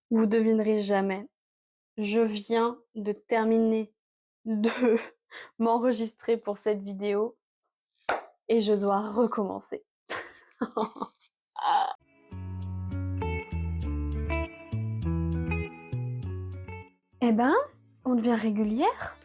Vous devinerez jamais. Je viens de terminer de m'enregistrer pour cette vidéo et je dois recommencer. Eh ben, on devient régulière.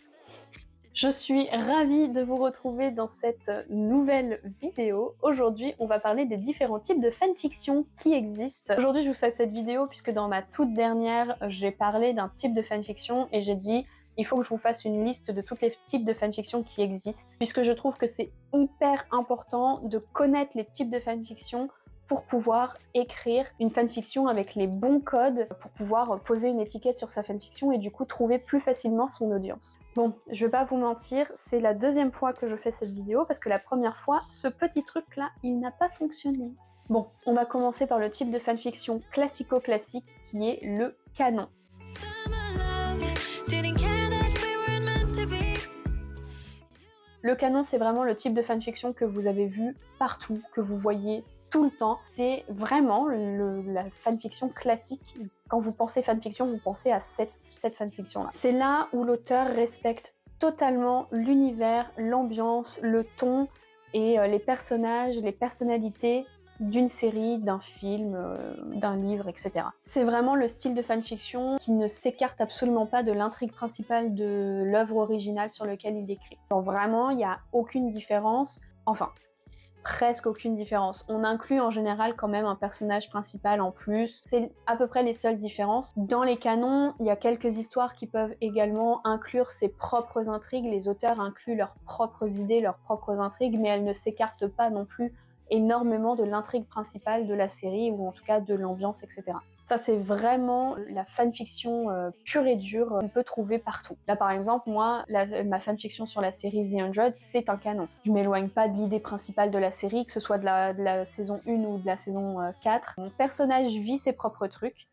Je suis ravie de vous retrouver dans cette nouvelle vidéo. Aujourd'hui, on va parler des différents types de fanfiction qui existent. Aujourd'hui, je vous fais cette vidéo puisque dans ma toute dernière, j'ai parlé d'un type de fanfiction et j'ai dit il faut que je vous fasse une liste de tous les types de fanfiction qui existent, puisque je trouve que c'est hyper important de connaître les types de fanfiction pour pouvoir écrire une fanfiction avec les bons codes, pour pouvoir poser une étiquette sur sa fanfiction et du coup trouver plus facilement son audience. Bon, je vais pas vous mentir, c'est la deuxième fois que je fais cette vidéo parce que la première fois, ce petit truc là, il n'a pas fonctionné. Bon, on va commencer par le type de fanfiction classico-classique qui est le canon. Le canon, c'est vraiment le type de fanfiction que vous avez vu partout, que vous voyez tout le temps. C'est vraiment la fanfiction classique. Quand vous pensez fanfiction, vous pensez à cette fanfiction-là. C'est là où l'auteur respecte totalement l'univers, l'ambiance, le ton et les personnages, les personnalités d'une série, d'un film, d'un livre, etc. C'est vraiment le style de fanfiction qui ne s'écarte absolument pas de l'intrigue principale de l'œuvre originale sur laquelle il écrit. Donc vraiment, il n'y a aucune différence, enfin, presque aucune différence. On inclut en général quand même un personnage principal en plus. C'est à peu près les seules différences. Dans les canons, il y a quelques histoires qui peuvent également inclure ses propres intrigues. Les auteurs incluent leurs propres idées, leurs propres intrigues, mais elles ne s'écartent pas non plus énormément de l'intrigue principale de la série, ou en tout cas de l'ambiance, etc. Ça, c'est vraiment la fanfiction pure et dure qu'on peut trouver partout. Là, par exemple, moi, ma fanfiction sur la série The 100, c'est un canon. Je m'éloigne pas de l'idée principale de la série, que ce soit de la saison 1 ou de la saison 4. Mon personnage vit ses propres trucs,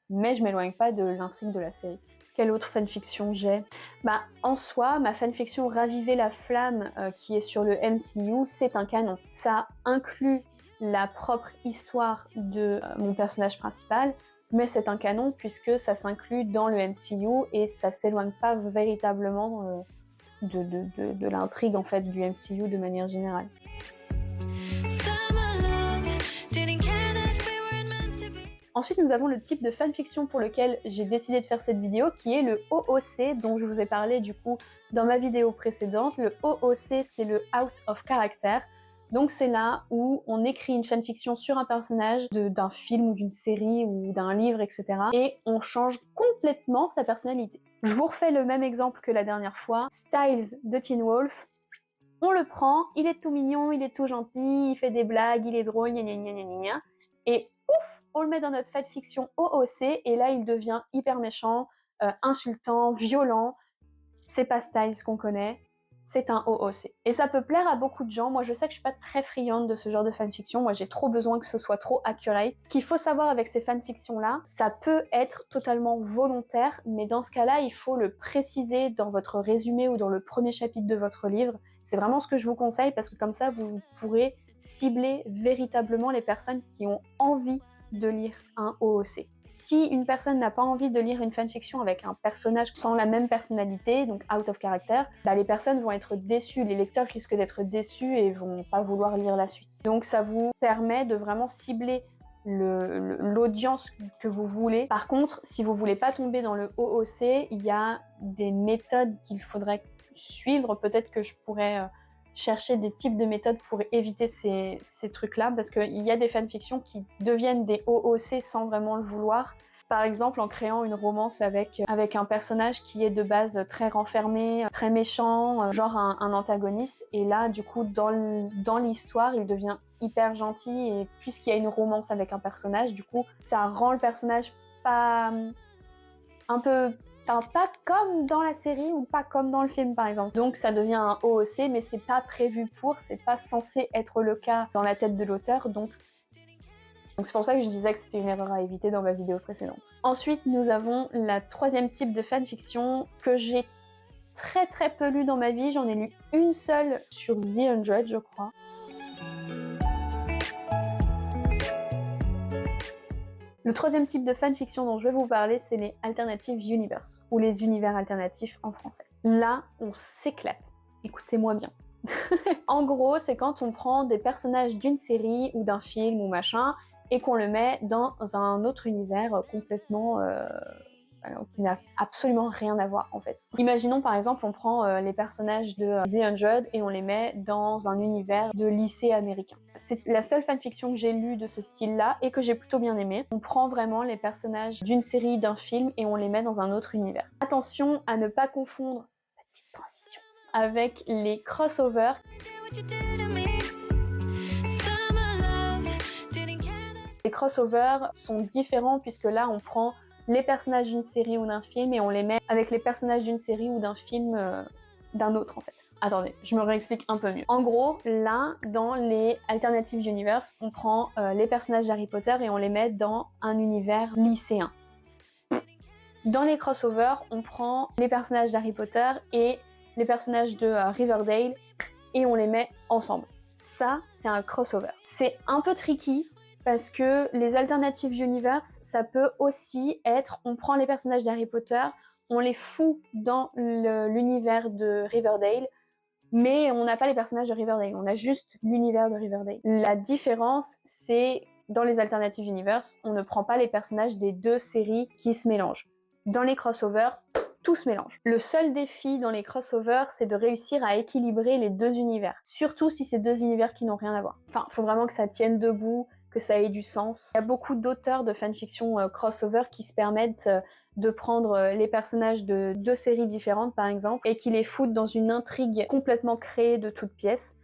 mais je m'éloigne pas de l'intrigue de la série. Quelle autre fanfiction j'ai? Bah, en soi, ma fanfiction Raviver la flamme, qui est sur le MCU, c'est un canon. Ça inclut la propre histoire de mon personnage principal, mais c'est un canon puisque ça s'inclut dans le MCU et ça s'éloigne pas véritablement de l'intrigue en fait du MCU de manière générale. Ensuite, nous avons le type de fanfiction pour lequel j'ai décidé de faire cette vidéo, qui est le OOC, dont je vous ai parlé du coup dans ma vidéo précédente. Le OOC, c'est le Out of Character. Donc c'est là où on écrit une fanfiction sur un personnage d'un film ou d'une série ou d'un livre, etc. Et on change complètement sa personnalité. Je vous refais le même exemple que la dernière fois. Styles de Teen Wolf. On le prend, il est tout mignon, il est tout gentil, il fait des blagues, il est drôle, gna gna gna gna gna gna. Et ouf, on le met dans notre fanfiction OOC et là il devient hyper méchant, insultant, violent. C'est pas Styles qu'on connaît, c'est un OOC. Et ça peut plaire à beaucoup de gens. Moi je sais que je suis pas très friande de ce genre de fanfiction, moi j'ai trop besoin que ce soit trop accurate. Ce qu'il faut savoir avec ces fanfictions là, ça peut être totalement volontaire, mais dans ce cas-là il faut le préciser dans votre résumé ou dans le premier chapitre de votre livre. C'est vraiment ce que je vous conseille parce que comme ça vous pourrez cibler véritablement les personnes qui ont envie de lire un OOC. Si une personne n'a pas envie de lire une fanfiction avec un personnage sans la même personnalité, donc out of character, bah les personnes vont être déçues, les lecteurs risquent d'être déçus et vont pas vouloir lire la suite. Donc ça vous permet de vraiment cibler l'audience que vous voulez. Par contre, si vous voulez pas tomber dans le OOC, il y a des méthodes qu'il faudrait suivre. Peut-être que je pourrais chercher des types de méthodes pour éviter ces trucs-là, parce qu'il y a des fanfictions qui deviennent des OOC sans vraiment le vouloir. Par exemple, en créant une romance avec un personnage qui est de base très renfermé, très méchant, genre un antagoniste, et là, du coup, dans l'histoire, il devient hyper gentil, et puisqu'il y a une romance avec un personnage, du coup, ça rend le personnage pas... un peu... Enfin, pas comme dans la série ou pas comme dans le film par exemple. Donc ça devient un OOC, mais c'est pas prévu pour, c'est pas censé être le cas dans la tête de l'auteur, donc c'est pour ça que je disais que c'était une erreur à éviter dans ma vidéo précédente. Ensuite, nous avons la troisième type de fanfiction que j'ai très peu lu dans ma vie, j'en ai lu une seule sur The 100 je crois. Le troisième type de fanfiction dont je vais vous parler, c'est les Alternative Universe, ou les univers alternatifs en français. Là, on s'éclate. Écoutez-moi bien. En gros, c'est quand on prend des personnages d'une série ou d'un film ou machin, et qu'on le met dans un autre univers complètement... qui n'a absolument rien à voir en fait. Imaginons par exemple on prend les personnages de The 100 et on les met dans un univers de lycée américain. C'est la seule fanfiction que j'ai lue de ce style-là et que j'ai plutôt bien aimé. On prend vraiment les personnages d'une série, d'un film et on les met dans un autre univers. Attention à ne pas confondre, petite transition, avec les crossovers. Les crossovers sont différents puisque là on prend les personnages d'une série ou d'un film et on les met avec les personnages d'une série ou d'un film d'un autre en fait. Attendez, je me réexplique un peu mieux. En gros, là, dans les Alternative Universe, on prend les personnages d'Harry Potter et on les met dans un univers lycéen. Dans les crossovers, on prend les personnages d'Harry Potter et les personnages de Riverdale et on les met ensemble. Ça, c'est un crossover. C'est un peu tricky, parce que les Alternative Universe, ça peut aussi être, on prend les personnages d'Harry Potter, on les fout dans l'univers de Riverdale, mais on n'a pas les personnages de Riverdale, on a juste l'univers de Riverdale. La différence, c'est dans les Alternative Universe, on ne prend pas les personnages des deux séries qui se mélangent. Dans les crossovers, tout se mélange. Le seul défi dans les crossovers, c'est de réussir à équilibrer les deux univers. Surtout si c'est deux univers qui n'ont rien à voir. Enfin, faut vraiment que ça tienne debout, que ça ait du sens. Il y a beaucoup d'auteurs de fanfiction crossover qui se permettent de prendre les personnages de deux séries différentes par exemple et qui les foutent dans une intrigue complètement créée de toutes pièces,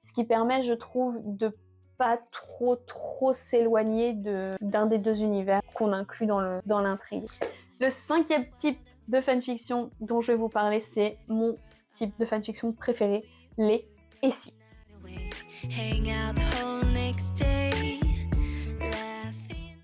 ce qui permet, je trouve, de pas trop s'éloigner d'un des deux univers qu'on inclut dans l'intrigue. Le cinquième type de fanfiction dont je vais vous parler, c'est mon type de fanfiction préféré, les « et si ».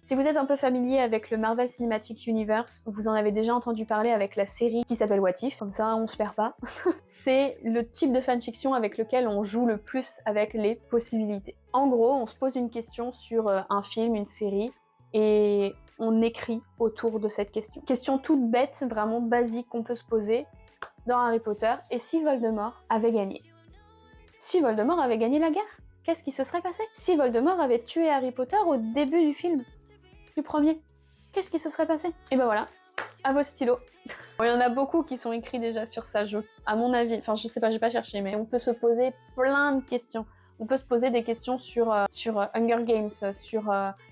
Si vous êtes un peu familier avec le Marvel Cinematic Universe, vous en avez déjà entendu parler avec la série qui s'appelle What If, comme ça on se perd pas. C'est le type de fanfiction avec lequel on joue le plus avec les possibilités. En gros, on se pose une question sur un film, une série, et on écrit autour de cette question. Question toute bête, vraiment basique qu'on peut se poser dans Harry Potter, et si Voldemort avait gagné? Si Voldemort avait gagné la guerre, qu'est-ce qui se serait passé? Si Voldemort avait tué Harry Potter au début du film, du premier, qu'est-ce qui se serait passé? Et ben voilà, à vos stylos. Il y en a beaucoup qui sont écrits déjà sur ça, à mon avis, enfin je sais pas, j'ai pas cherché, mais on peut se poser plein de questions. On peut se poser des questions sur Hunger Games,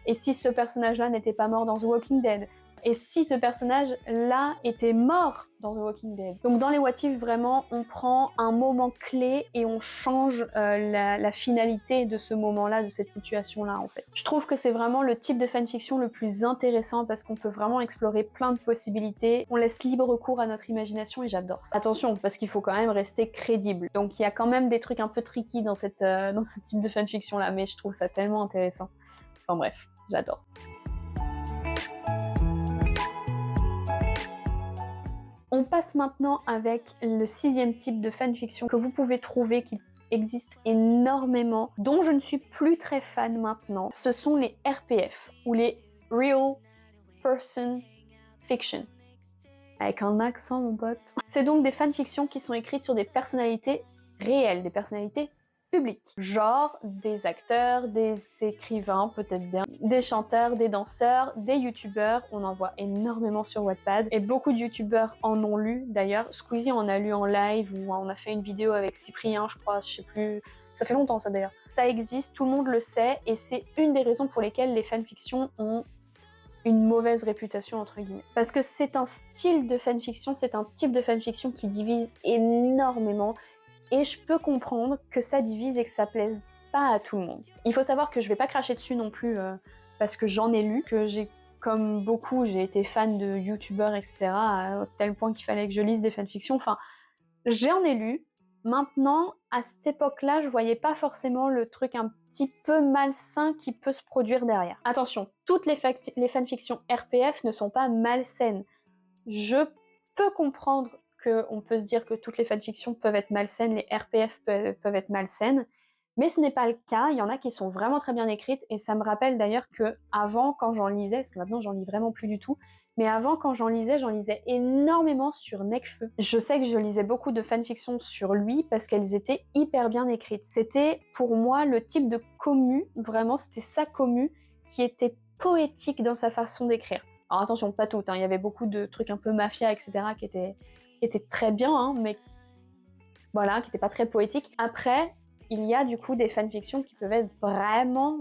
et si ce personnage-là n'était pas mort dans The Walking Dead? Et si ce personnage-là était mort dans The Walking Dead? Donc dans les What If, vraiment, on prend un moment clé et on change la finalité de ce moment-là, de cette situation-là, en fait. Je trouve que c'est vraiment le type de fanfiction le plus intéressant parce qu'on peut vraiment explorer plein de possibilités. On laisse libre cours à notre imagination et j'adore ça. Attention, parce qu'il faut quand même rester crédible. Donc il y a quand même des trucs un peu tricky dans ce type de fanfiction-là, mais je trouve ça tellement intéressant. Enfin bref, j'adore. On passe maintenant avec le sixième type de fanfiction que vous pouvez trouver, qui existe énormément, dont je ne suis plus très fan maintenant. Ce sont les RPF, ou les Real Person Fiction. Avec un accent, mon pote. C'est donc des fanfictions qui sont écrites sur des personnalités réelles, des personnalités public. Genre des acteurs, des écrivains peut-être bien, des chanteurs, des danseurs, des youtubeurs, on en voit énormément sur Wattpad et beaucoup de youtubeurs en ont lu d'ailleurs. Squeezie en a lu en live ou on a fait une vidéo avec Cyprien je crois, je sais plus, ça fait longtemps ça d'ailleurs. Ça existe, tout le monde le sait et c'est une des raisons pour lesquelles les fanfictions ont une mauvaise réputation entre guillemets. Parce que c'est un style de fanfiction, c'est un type de fanfiction qui divise énormément. Et je peux comprendre que ça divise et que ça plaise pas à tout le monde. Il faut savoir que je vais pas cracher dessus non plus parce que j'en ai lu, que j'ai, comme beaucoup, j'ai été fan de youtubeurs, etc. à tel point qu'il fallait que je lise des fanfictions. Enfin, j'en ai lu. Maintenant, à cette époque-là, je voyais pas forcément le truc un petit peu malsain qui peut se produire derrière. Attention, toutes les fanfictions RPF ne sont pas malsaines. Je peux comprendre qu'on peut se dire que toutes les fanfictions peuvent être malsaines, les RPF peuvent être malsaines, Mais ce n'est pas le cas, il y en a qui sont vraiment très bien écrites et ça me rappelle d'ailleurs que avant, quand j'en lisais, parce que maintenant j'en lis vraiment plus du tout, mais avant quand j'en lisais énormément sur Nekfeu. Je sais que je lisais beaucoup de fanfictions sur lui parce qu'elles étaient hyper bien écrites. C'était pour moi le type de commu, vraiment c'était sa commu, qui était poétique dans sa façon d'écrire. Alors attention, pas toutes, hein, il y avait beaucoup de trucs un peu mafia, etc. qui étaient très bien, hein, mais voilà, qui n'étaient pas très poétiques. Après, il y a du coup des fanfictions qui peuvent être vraiment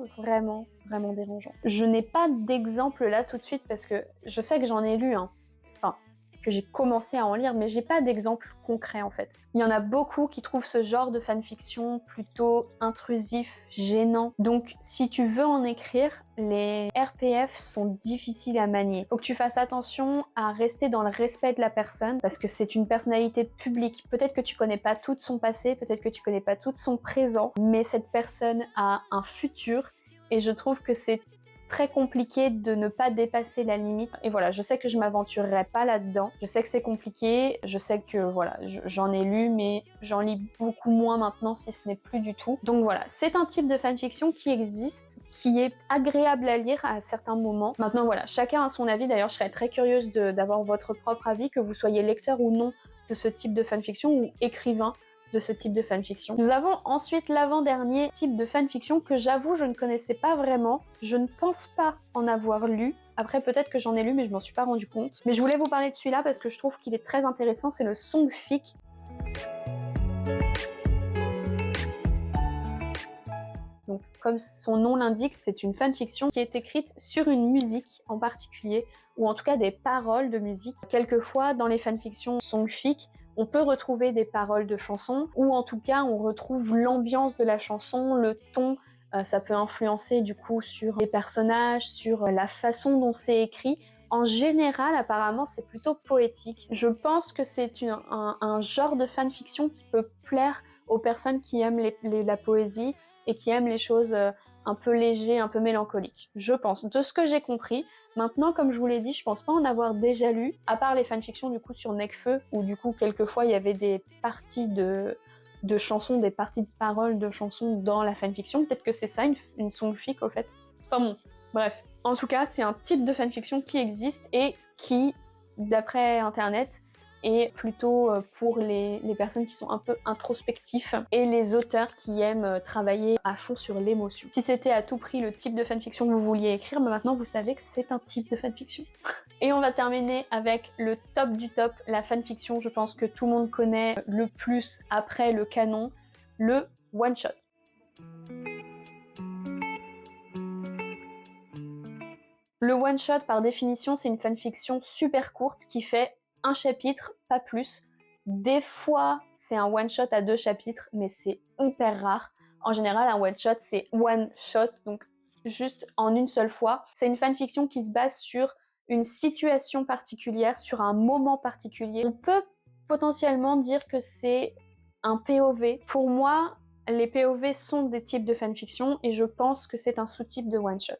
dérangeantes. Je n'ai pas d'exemple là tout de suite parce que je sais que j'en ai lu, hein. Enfin, que j'ai commencé à en lire, mais j'ai pas d'exemple concret en fait. Il y en a beaucoup qui trouvent ce genre de fanfiction plutôt intrusif, gênant. Donc si tu veux en écrire, les RPF sont difficiles à manier. Faut que tu fasses attention à rester dans le respect de la personne parce que c'est une personnalité publique. Peut-être que tu connais pas tout son passé, peut-être que tu connais pas tout son présent, mais cette personne a un futur et je trouve que c'est très compliqué de ne pas dépasser la limite. Et voilà, je sais que je m'aventurerai pas là-dedans. Je sais que c'est compliqué. Je sais que voilà, j'en ai lu, mais j'en lis beaucoup moins maintenant, si ce n'est plus du tout. Donc voilà, c'est un type de fanfiction qui existe, qui est agréable à lire à certains moments. Maintenant voilà, chacun a son avis. D'ailleurs, je serais très curieuse d'avoir votre propre avis, que vous soyez lecteur ou non de ce type de fanfiction ou écrivain de ce type de fanfiction. Nous avons ensuite l'avant-dernier type de fanfiction que j'avoue je ne connaissais pas vraiment. Je ne pense pas en avoir lu. Après peut-être que j'en ai lu mais je m'en suis pas rendu compte. Mais je voulais vous parler de celui-là parce que je trouve qu'il est très intéressant, c'est le songfic. Donc, comme son nom l'indique, c'est une fanfiction qui est écrite sur une musique en particulier, ou en tout cas des paroles de musique. Quelquefois, dans les fanfictions songfic, on peut retrouver des paroles de chansons, ou en tout cas, on retrouve l'ambiance de la chanson, le ton. Ça peut influencer du coup sur les personnages, sur la façon dont c'est écrit. En général, apparemment, c'est plutôt poétique. Je pense que c'est un genre de fanfiction qui peut plaire aux personnes qui aiment la poésie, et qui aiment les choses un peu légères, un peu mélancoliques. Je pense, de ce que j'ai compris. Maintenant, comme je vous l'ai dit, je pense pas en avoir déjà lu, à part les fanfictions du coup sur Nekfeu, où du coup quelquefois il y avait des parties de chansons, des parties de paroles de chansons dans la fanfiction. Peut-être que c'est ça une songfic au fait. Enfin bon, bref. En tout cas, c'est un type de fanfiction qui existe et qui, d'après internet, et plutôt pour les personnes qui sont un peu introspectifs et les auteurs qui aiment travailler à fond sur l'émotion. Si c'était à tout prix le type de fanfiction que vous vouliez écrire, mais maintenant vous savez que c'est un type de fanfiction. Et on va terminer avec le top du top, la fanfiction, je pense que tout le monde connaît le plus après le canon, le one-shot. Le one-shot, par définition, c'est une fanfiction super courte qui fait un chapitre, pas plus. Des fois, c'est un one-shot à 2 chapitres, mais c'est hyper rare. En général, un one-shot, c'est one-shot, donc juste en une seule fois. C'est une fanfiction qui se base sur une situation particulière, sur un moment particulier. On peut potentiellement dire que c'est un POV. Pour moi, les POV sont des types de fanfiction et je pense que c'est un sous-type de one-shot.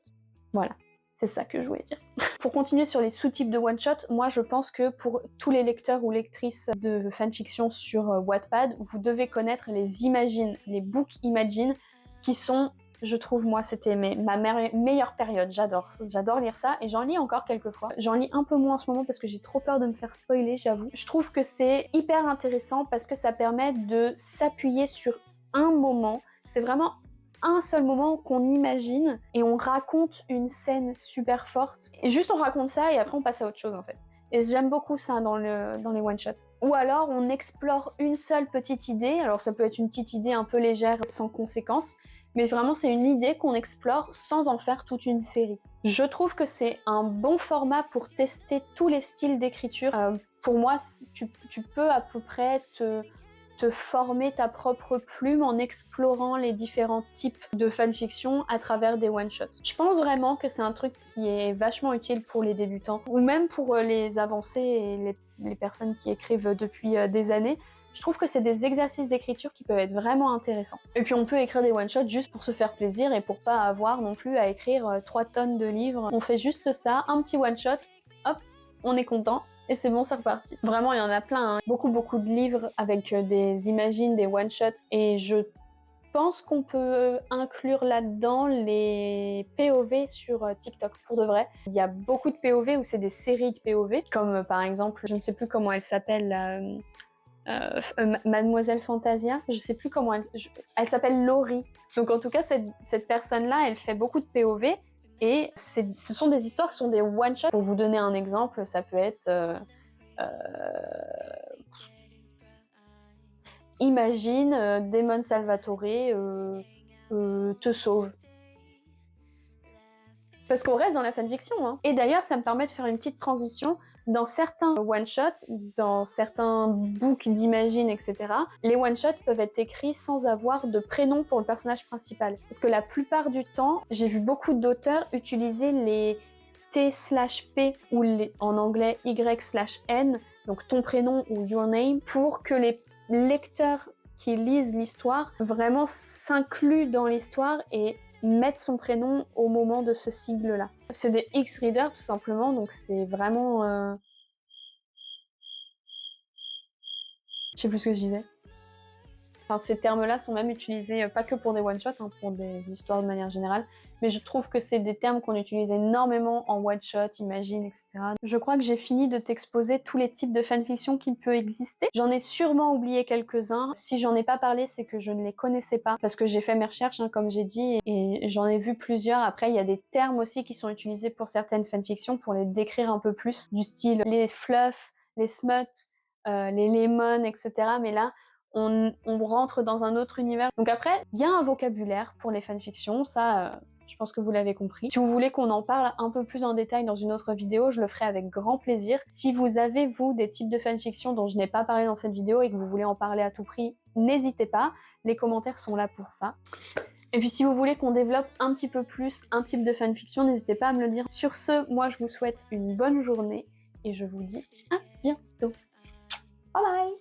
Voilà. C'est ça que je voulais dire. Pour continuer sur les sous-types de one-shot, moi je pense que pour tous les lecteurs ou lectrices de fanfiction sur Wattpad, vous devez connaître les Imagine, les books Imagine, qui sont, je trouve, moi c'était ma meilleure période. J'adore lire ça et j'en lis encore quelques fois. J'en lis un peu moins en ce moment parce que j'ai trop peur de me faire spoiler, j'avoue. Je trouve que c'est hyper intéressant parce que ça permet de s'appuyer sur un moment. C'est vraiment un seul moment qu'on imagine et on raconte une scène super forte. Et juste on raconte ça et après on passe à autre chose en fait. Et j'aime beaucoup ça dans les one-shots. Ou alors on explore une seule petite idée, alors ça peut être une petite idée un peu légère sans conséquence, mais vraiment c'est une idée qu'on explore sans en faire toute une série. Je trouve que c'est un bon format pour tester tous les styles d'écriture. Pour moi, tu peux à peu près te former ta propre plume en explorant les différents types de fanfiction à travers des one-shots. Je pense vraiment que c'est un truc qui est vachement utile pour les débutants, ou même pour les avancés et les personnes qui écrivent depuis des années. Je trouve que c'est des exercices d'écriture qui peuvent être vraiment intéressants. Et puis on peut écrire des one-shots juste pour se faire plaisir et pour pas avoir non plus à écrire 3 tonnes de livres. On fait juste ça, un petit one-shot, hop, on est content. Et c'est bon, c'est reparti. Vraiment, il y en a plein, hein. Beaucoup de livres avec des imagines, des one-shots. Et je pense qu'on peut inclure là-dedans les POV sur TikTok, pour de vrai. Il y a beaucoup de POV où c'est des séries de POV, comme par exemple, je ne sais plus comment elle s'appelle, Mademoiselle Fantasia, je sais plus comment elle s'appelle Laurie. Donc en tout cas, cette personne-là, elle fait beaucoup de POV, et ce sont des histoires, ce sont des one-shots. Pour vous donner un exemple, ça peut être... imagine, Damon Salvatore te sauve. Parce qu'on reste dans la fanfiction, hein. Et d'ailleurs, ça me permet de faire une petite transition. Dans certains one-shots, dans certains books d'Imagine, etc., les one-shots peuvent être écrits sans avoir de prénom pour le personnage principal. Parce que la plupart du temps, j'ai vu beaucoup d'auteurs utiliser les T/P ou en anglais Y/N, donc ton prénom ou your name, pour que les lecteurs qui lisent l'histoire vraiment s'incluent dans l'histoire et mettre son prénom au moment de ce sigle-là. C'est des X-readers tout simplement, donc c'est vraiment... Je sais plus ce que je disais. Enfin, ces termes-là sont même utilisés pas que pour des one-shots, hein, pour des histoires de manière générale, mais je trouve que c'est des termes qu'on utilise énormément en one-shot, Imagine, etc. Je crois que j'ai fini de t'exposer tous les types de fanfiction qui peuvent exister. J'en ai sûrement oublié quelques-uns. Si j'en ai pas parlé, c'est que je ne les connaissais pas, parce que j'ai fait mes recherches, hein, comme j'ai dit, et j'en ai vu plusieurs. Après, il y a des termes aussi qui sont utilisés pour certaines fanfictions pour les décrire un peu plus, du style les fluff, les smut, les lemon, etc. Mais là, on rentre dans un autre univers. Donc après, il y a un vocabulaire pour les fanfictions, ça, je pense que vous l'avez compris. Si vous voulez qu'on en parle un peu plus en détail dans une autre vidéo, je le ferai avec grand plaisir. Si vous avez, vous, des types de fanfictions dont je n'ai pas parlé dans cette vidéo et que vous voulez en parler à tout prix, n'hésitez pas, les commentaires sont là pour ça. Et puis si vous voulez qu'on développe un petit peu plus un type de fanfiction, n'hésitez pas à me le dire. Sur ce, moi je vous souhaite une bonne journée et je vous dis à bientôt. Bye bye!